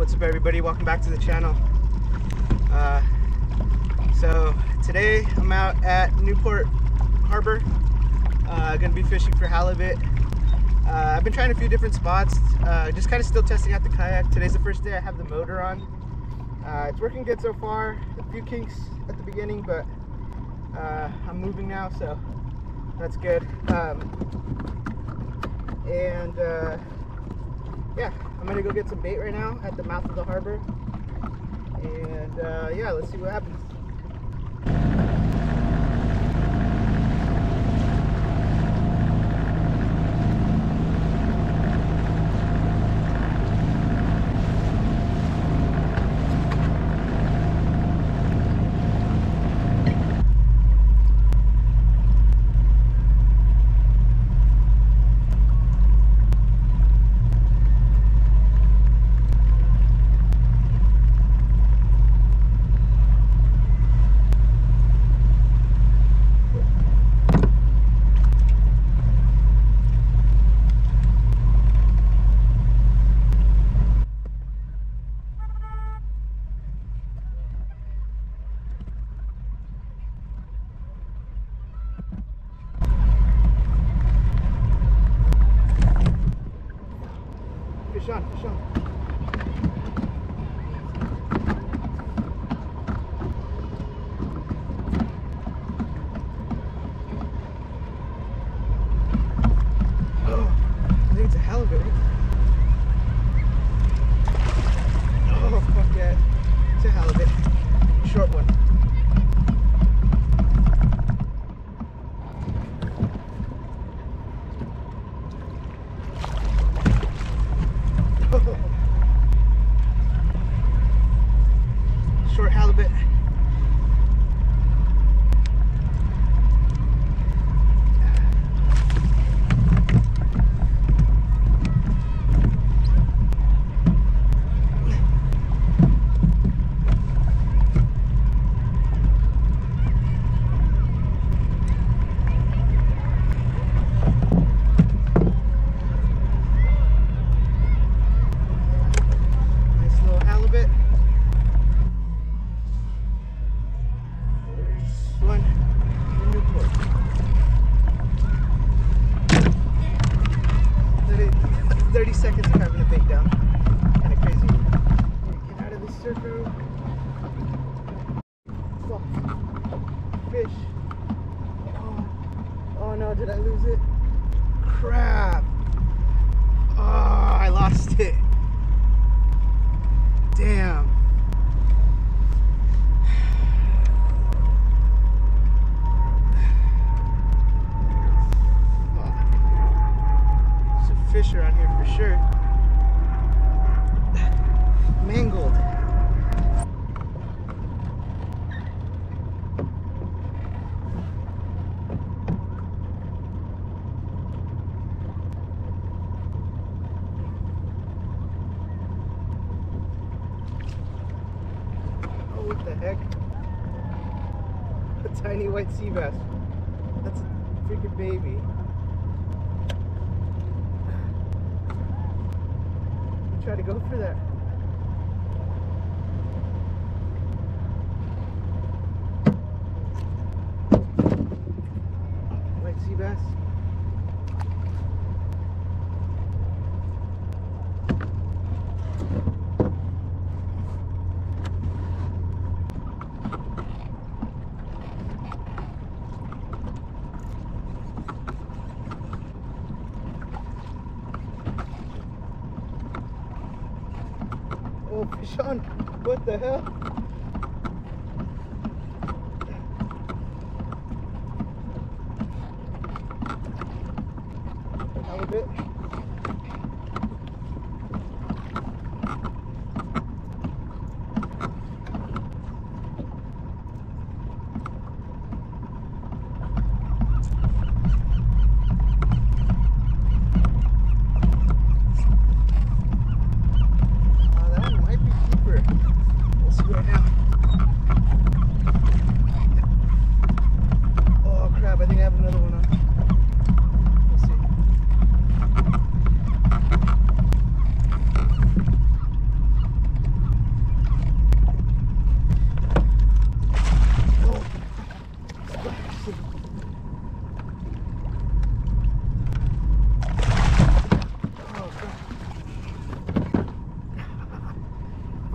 What's up, everybody? Welcome back to the channel. So today I'm out at Newport Harbor. Gonna be fishing for halibut. I've been trying a few different spots, just kind of still testing out the kayak. Today's the first day I have the motor on. It's working good so far. A few kinks at the beginning, but I'm moving now, so that's good. Yeah, I'm gonna go get some bait right now at the mouth of the harbor, and yeah, let's see what happens. Fish on, fish on. Oh, I think it's a halibut. Oh, fuck yeah. It's a halibut. Short one. Short halibut. One in Newport. 30 seconds of having a bait down. Kind of crazy. Get out of this circle. Oh, fish. Oh no, did I lose it? Crap. Oh, I lost it. Damn. Fish around here for sure. Mangled. Oh, what the heck? A tiny white sea bass. That's a freaking baby. Try to go for that. White sea bass. Oh, fish on. What the hell? Halibut. That one might be deeper. We'll see right now.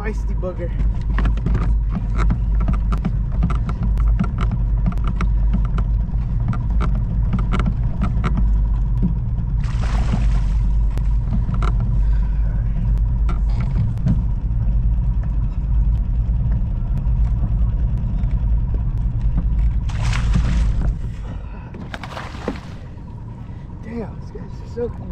feisty booger. Damn, this guy's just so cool.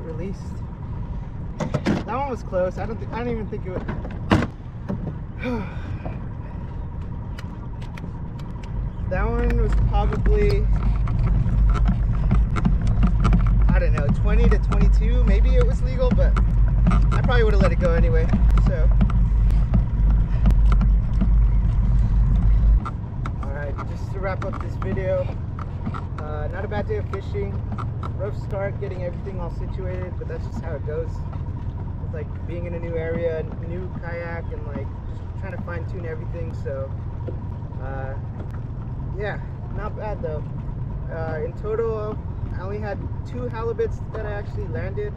Released. That one was close. I don't even think it would. That one was probably, I don't know, 20 to 22. Maybe it was legal, but I probably would have let it go anyway. So, all right, just to wrap up this video. Not a bad day of fishing. Rough start getting everything all situated, but that's just how it goes. It's like being in a new area, new kayak, and like just trying to fine tune everything. So yeah, not bad though. In total, I only had 2 halibuts that I actually landed.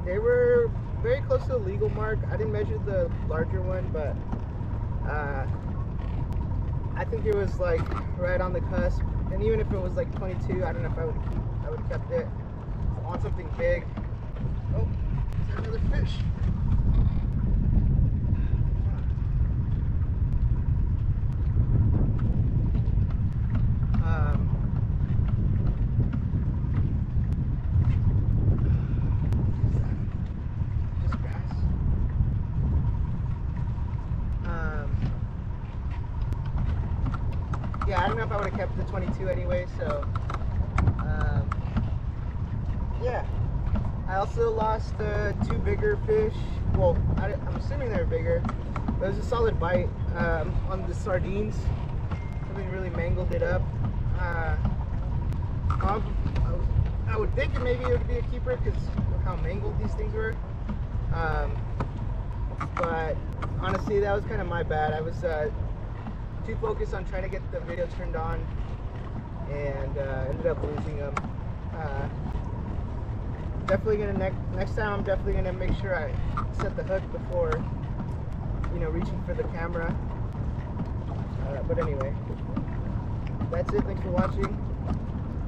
They were very close to the legal mark. I didn't measure the larger one, but I think it was like right on the cusp. And even if it was like 22, I don't know if I would have kept it. I want something big. Oh, there's another fish. Just grass. Yeah, I don't know if I would have kept the 22 anyway, so yeah. I also lost 2 bigger fish. Well, I'm assuming they're bigger, but it was a solid bite on the sardines. Something really mangled it up. I would think that maybe it would be a keeper because of how mangled these things were. But honestly, that was kind of my bad. I was too focused on trying to get the video turned on and ended up losing them. Definitely gonna next time I'm definitely gonna make sure I set the hook before, you know, reaching for the camera. But anyway, that's it. Thanks for watching.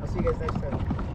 I'll see you guys next time.